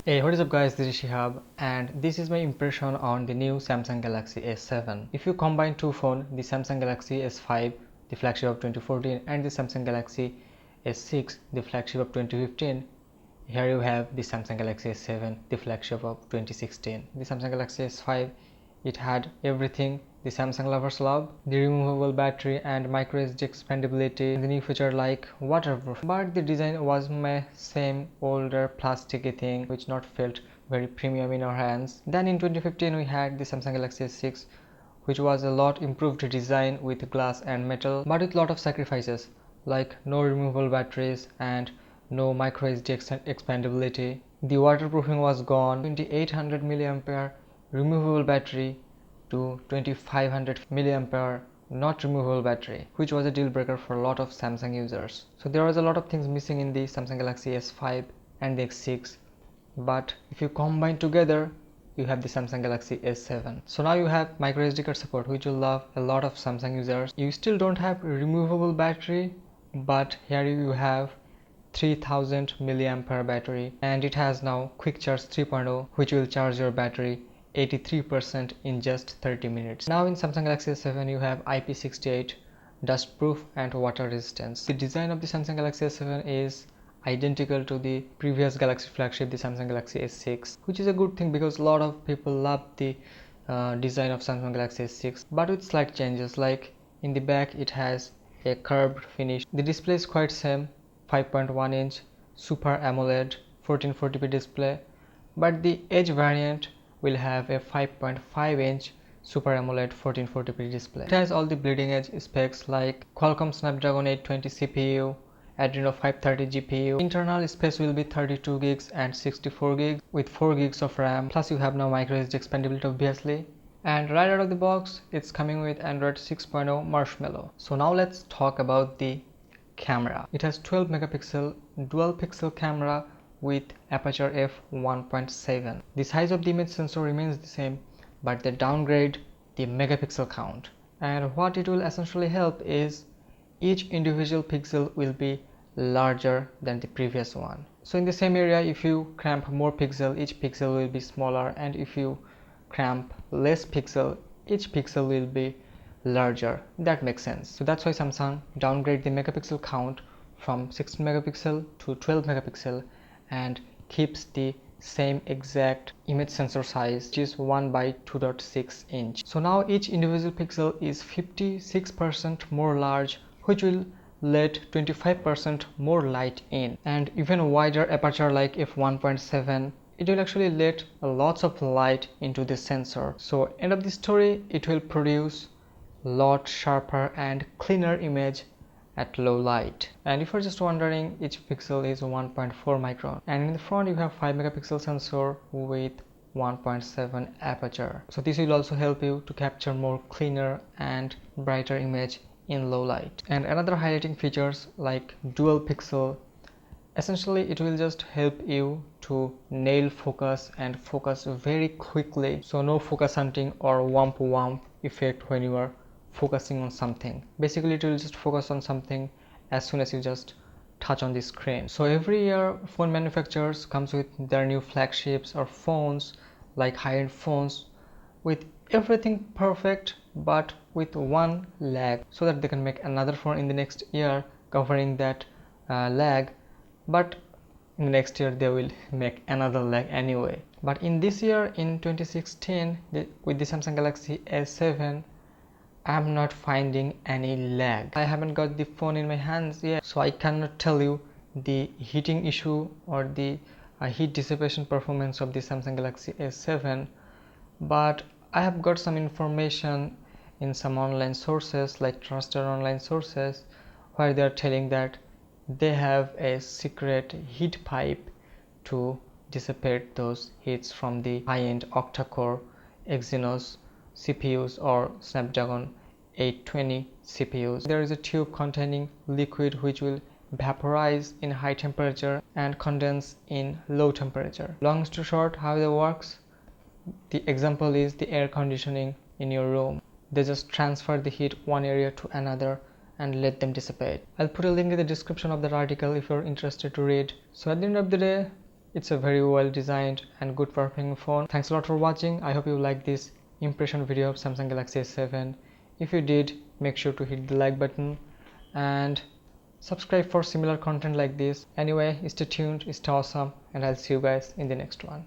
Hey, what is up guys, this is Shihab and this is my impression on the new Samsung Galaxy S7. If you combine two phones, the Samsung Galaxy S5, the flagship of 2014, and the Samsung Galaxy S6, the flagship of 2015, here you have the Samsung Galaxy S7, the flagship of 2016. The Samsung Galaxy S5, it had everything the Samsung lovers love: the removable battery and micro SD expandability, the new feature like waterproof. But the design was my same older plasticky thing which not felt very premium in our hands. Then in 2015 we had the Samsung Galaxy S6, which was a lot improved design with glass and metal, but with lot of sacrifices like no removable batteries and no micro SD expandability. The waterproofing was gone. 2800 mAh removable battery to 2500 mAh not removable battery, which was a deal breaker for a lot of Samsung users. So there was a lot of things missing in the Samsung Galaxy S5 and the S6, but if you combine together you have the Samsung Galaxy S7. So now you have micro SD card support, which will love a lot of Samsung users. You still don't have removable battery, but here you have 3000 mAh battery, and it has now quick charge 3.0, which will charge your battery 83% in just 30 minutes. Now in Samsung Galaxy S7 you have IP68, dust proof and water resistance. The design of the Samsung Galaxy S7 is identical to the previous Galaxy flagship, the Samsung Galaxy S6, which is a good thing because a lot of people love the design of Samsung Galaxy S6, but with slight changes. Like in the back it has a curved finish. The display is quite same, 5.1 inch Super AMOLED 1440p display, but the Edge variant will have a 5.5 inch Super AMOLED 1440p display. It has all the bleeding edge specs like Qualcomm Snapdragon 820 CPU, Adreno 530 GPU. Internal space will be 32 gigs and 64 gigs with 4 gigs of RAM, plus you have now micro SD expandability obviously. And right out of the box it's coming with Android 6.0 Marshmallow. So now let's talk about the camera. It has 12 megapixel dual pixel camera with aperture f1.7. The size of the image sensor remains the same, but they downgrade the megapixel count. And what it will essentially help is each individual pixel will be larger than the previous one. So in the same area, if you cramp more pixel, each pixel will be smaller, and if you cramp less pixel, each pixel will be larger. That makes sense. So that's why Samsung downgrade the megapixel count from 16 megapixel to 12 megapixel and keeps the same exact image sensor size, which is 1 by 2.6 inch. So now each individual pixel is 56% more large, which will let 25% more light in, and even a wider aperture like f1.7, it will actually let lots of light into the sensor. So end of the story, it will produce lot sharper and cleaner image at low light. And if you're just wondering, each pixel is 1.4 micron, and in the front you have 5 megapixel sensor with 1.7 aperture. So this will also help you to capture more cleaner and brighter image in low light. And another highlighting features like dual pixel, essentially it will just help you to nail focus and focus very quickly. So no focus hunting or womp effect when you are focusing on something. Basically it will just focus on something as soon as you just touch on the screen. So every year phone manufacturers comes with their new flagships or phones, like high-end phones, with everything perfect but with one lag, so that they can make another phone in the next year covering that lag, but in the next year they will make another lag anyway. But in this year, in 2016, with the Samsung Galaxy S7, I'm not finding any lag. I haven't got the phone in my hands yet, so I cannot tell you the heating issue or the heat dissipation performance of the Samsung Galaxy S7, but I have got some information in some online sources, like trusted online sources, where they are telling that they have a secret heat pipe to dissipate those heats from the high-end octa-core Exynos CPUs or Snapdragon 820 CPUs. There is a tube containing liquid which will vaporize in high temperature and condense in low temperature. Long story short, how it works, the example is the air conditioning in your room. They just transfer the heat one area to another and let them dissipate. I'll put a link in the description of that article if you're interested to read. So at the end of the day, It's a very well designed and good performing phone. Thanks a lot for watching. I hope you liked this impression video of Samsung Galaxy S7. If you did, make sure to hit the like button and subscribe for similar content like this. Anyway, stay tuned, stay awesome, and I'll see you guys in the next one.